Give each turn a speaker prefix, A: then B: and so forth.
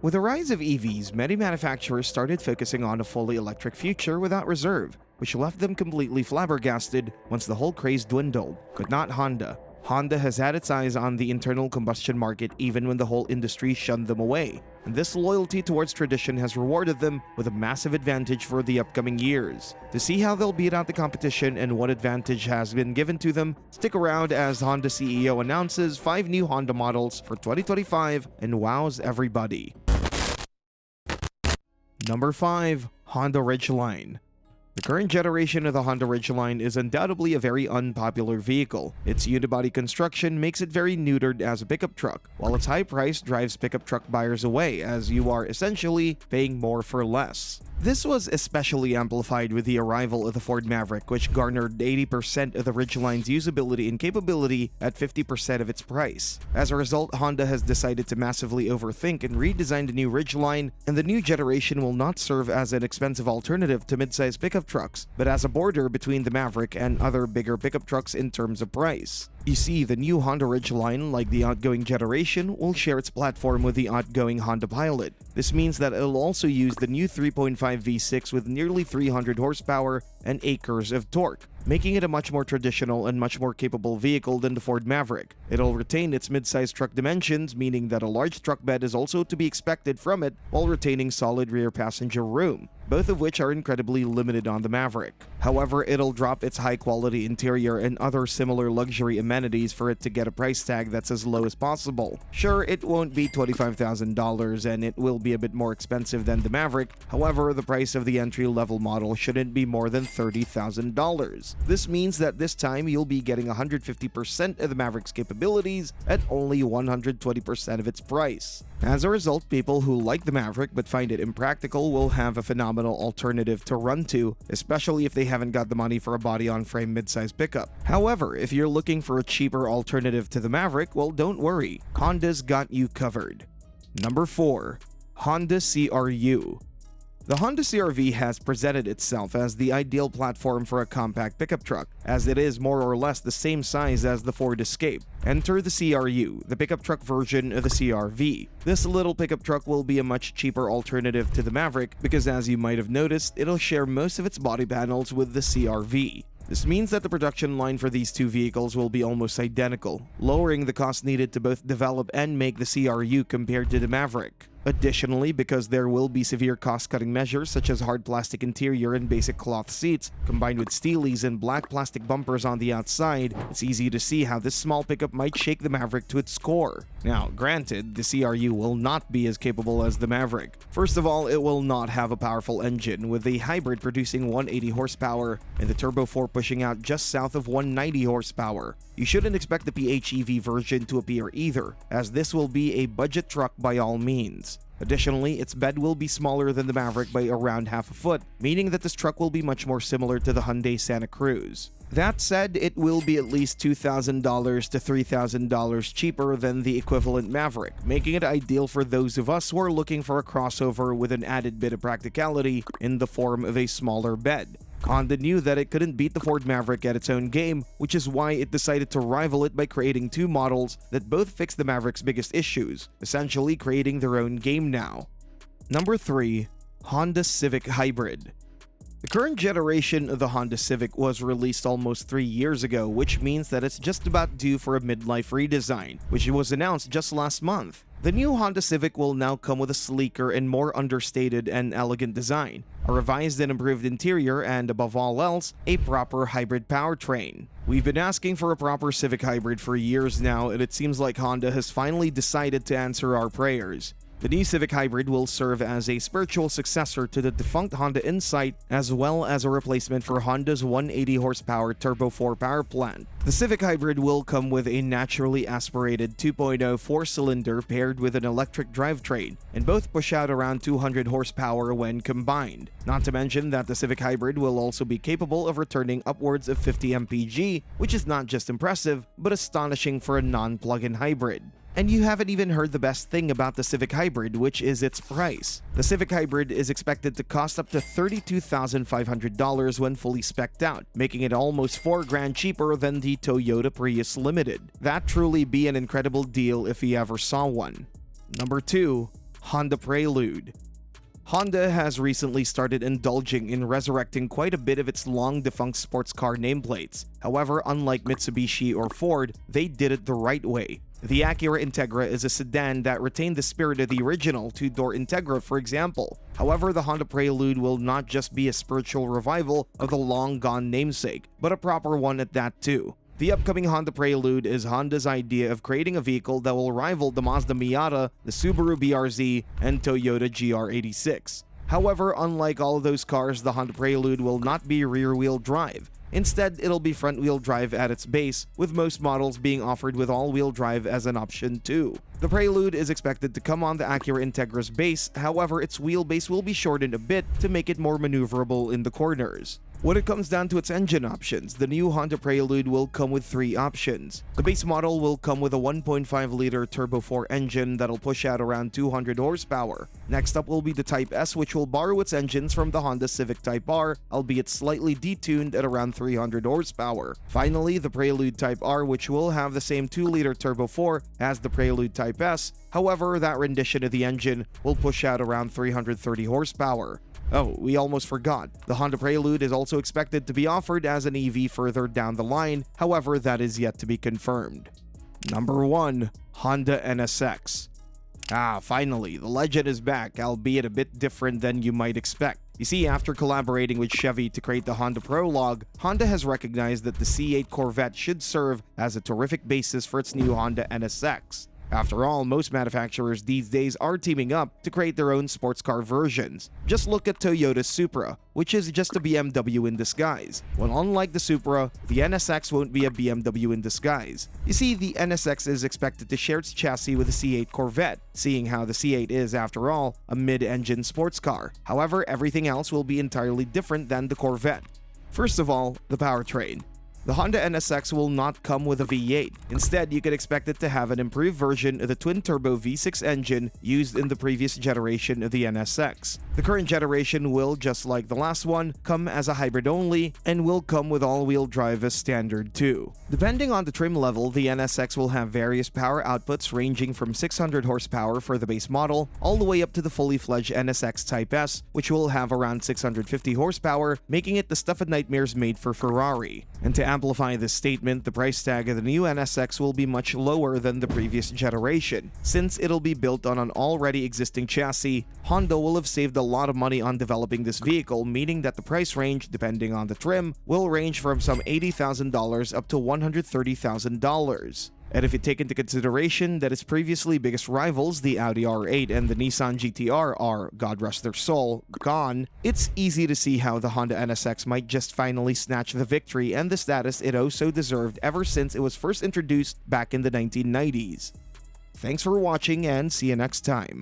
A: With the rise of EVs, many manufacturers started focusing on a fully electric future without reserve, which left them completely flabbergasted once the whole craze dwindled. But not Honda. Honda has had its eyes on the internal combustion market even when the whole industry shunned them away, and this loyalty towards tradition has rewarded them with a massive advantage for the upcoming years. To see how they'll beat out the competition and what advantage has been given to them, stick around as Honda CEO announces 5 new Honda models for 2025 and wows everybody. Number 5. Honda Ridgeline. The current generation of the Honda Ridgeline is undoubtedly a very unpopular vehicle. Its unibody construction makes it very neutered as a pickup truck, while its high price drives pickup truck buyers away as you are essentially paying more for less. This was especially amplified with the arrival of the Ford Maverick, which garnered 80% of the Ridgeline's usability and capability at 50% of its price. As a result, Honda has decided to massively overthink and redesign the new Ridgeline, and the new generation will not serve as an expensive alternative to mid-size pickup trucks, but as a border between the Maverick and other bigger pickup trucks in terms of price. You see, the new Honda Ridgeline, like the outgoing generation, will share its platform with the outgoing Honda Pilot. This means that it'll also use the new 3.5 V6 with nearly 300 horsepower and acres of torque, making it a much more traditional and much more capable vehicle than the Ford Maverick. It'll retain its mid-size truck dimensions, meaning that a large truck bed is also to be expected from it while retaining solid rear passenger room, both of which are incredibly limited on the Maverick. However, it'll drop its high-quality interior and other similar luxury amenities for it to get a price tag that's as low as possible. Sure, it won't be $25,000 and it will be a bit more expensive than the Maverick. However, the price of the entry-level model shouldn't be more than $30,000. This means that this time you'll be getting 150% of the Maverick's capabilities at only 120% of its price. As a result, people who like the Maverick but find it impractical will have a phenomenal alternative to run to, especially if they haven't got the money for a body-on-frame mid-size pickup. However, if you're looking for a cheaper alternative to the Maverick, well, don't worry. Honda's got you covered. Number 4. Honda CR-V. The Honda CR-V has presented itself as the ideal platform for a compact pickup truck, as it is more or less the same size as the Ford Escape. Enter the CR-U, the pickup truck version of the CR-V. This little pickup truck will be a much cheaper alternative to the Maverick because, as you might have noticed, it'll share most of its body panels with the CR-V. This means that the production line for these two vehicles will be almost identical, lowering the cost needed to both develop and make the CR-U compared to the Maverick. Additionally, because there will be severe cost-cutting measures such as hard plastic interior and basic cloth seats, combined with steelies and black plastic bumpers on the outside, it's easy to see how this small pickup might shake the Maverick to its core. Now, granted, the CR-U will not be as capable as the Maverick. First of all, it will not have a powerful engine, with the hybrid producing 180 horsepower and the Turbo 4 pushing out just south of 190 horsepower. You shouldn't expect the PHEV version to appear either, as this will be a budget truck by all means. Additionally, its bed will be smaller than the Maverick by around half a foot, meaning that this truck will be much more similar to the Hyundai Santa Cruz. That said, it will be at least $2,000 to $3,000 cheaper than the equivalent Maverick, making it ideal for those of us who are looking for a crossover with an added bit of practicality in the form of a smaller bed. Honda knew that it couldn't beat the Ford Maverick at its own game, which is why it decided to rival it by creating two models that both fix the Maverick's biggest issues, essentially creating their own game now. Number 3. Honda Civic Hybrid. The current generation of the Honda Civic was released almost 3 years ago, which means that it's just about due for a midlife redesign, which was announced just last month. The new Honda Civic will now come with a sleeker and more understated and elegant design, a revised and improved interior, and above all else, a proper hybrid powertrain. We've been asking for a proper Civic hybrid for years now, and it seems like Honda has finally decided to answer our prayers. The new Civic Hybrid will serve as a spiritual successor to the defunct Honda Insight, as well as a replacement for Honda's 180 horsepower Turbo 4 power plant. The Civic Hybrid will come with a naturally aspirated 2.0 4-cylinder paired with an electric drivetrain, and both push out around 200 horsepower when combined. Not to mention that the Civic Hybrid will also be capable of returning upwards of 50 mpg, which is not just impressive, but astonishing for a non-plug-in hybrid. And you haven't even heard the best thing about the Civic Hybrid, which is its price. The Civic Hybrid is expected to cost up to $32,500 when fully spec'd out, making it almost $4,000 cheaper than the Toyota Prius Limited. That'd truly be an incredible deal if you ever saw one. Number 2. Honda Prelude. Honda has recently started indulging in resurrecting quite a bit of its long-defunct sports car nameplates. However, unlike Mitsubishi or Ford, they did it the right way. The Acura Integra is a sedan that retained the spirit of the original two-door Integra, for example. However, the Honda Prelude will not just be a spiritual revival of the long-gone namesake, but a proper one at that too. The upcoming Honda Prelude is Honda's idea of creating a vehicle that will rival the Mazda Miata, the Subaru BRZ, and Toyota GR86. However, unlike all of those cars, the Honda Prelude will not be rear-wheel drive. Instead, it'll be front-wheel drive at its base, with most models being offered with all-wheel drive as an option too. The Prelude is expected to come on the Acura Integra's base, however its wheelbase will be shortened a bit to make it more maneuverable in the corners. When it comes down to its engine options, the new Honda Prelude will come with 3 options. The base model will come with a 1.5-liter Turbo 4 engine that'll push out around 200 horsepower. Next up will be the Type S, which will borrow its engines from the Honda Civic Type R, albeit slightly detuned at around 300 horsepower. Finally, the Prelude Type R, which will have the same 2-liter Turbo 4 as the Prelude Type S. However, that rendition of the engine will push out around 330 horsepower. Oh, we almost forgot. The Honda Prelude is also expected to be offered as an EV further down the line, however that is yet to be confirmed. Number 1. Honda NSX. Finally, the legend is back, albeit a bit different than you might expect. You see, after collaborating with Chevy to create the Honda Prologue, Honda has recognized that the C8 Corvette should serve as a terrific basis for its new Honda NSX. After all, most manufacturers these days are teaming up to create their own sports car versions. Just look at Toyota's Supra, which is just a BMW in disguise. Well, unlike the Supra, the NSX won't be a BMW in disguise. You see, the NSX is expected to share its chassis with the C8 Corvette, seeing how the C8 is, after all, a mid-engine sports car. However, everything else will be entirely different than the Corvette. First of all, the powertrain. The Honda NSX will not come with a V8. Instead, you can expect it to have an improved version of the twin-turbo V6 engine used in the previous generation of the NSX. The current generation will, just like the last one, come as a hybrid only and will come with all-wheel drive as standard too. Depending on the trim level, the NSX will have various power outputs ranging from 600 horsepower for the base model all the way up to the fully fledged NSX Type S, which will have around 650 horsepower, making it the stuff of nightmares made for Ferrari. And to amplify this statement, the price tag of the new NSX will be much lower than the previous generation. Since it'll be built on an already existing chassis, Honda will have saved a lot of money on developing this vehicle, meaning that the price range, depending on the trim, will range from some $80,000 up to $130,000. And if you take into consideration that its previously biggest rivals, the Audi R8 and the Nissan GT-R, are, God rest their soul, gone, it's easy to see how the Honda NSX might just finally snatch the victory and the status it oh so deserved ever since it was first introduced back in the 1990s. Thanks for watching and see you next time.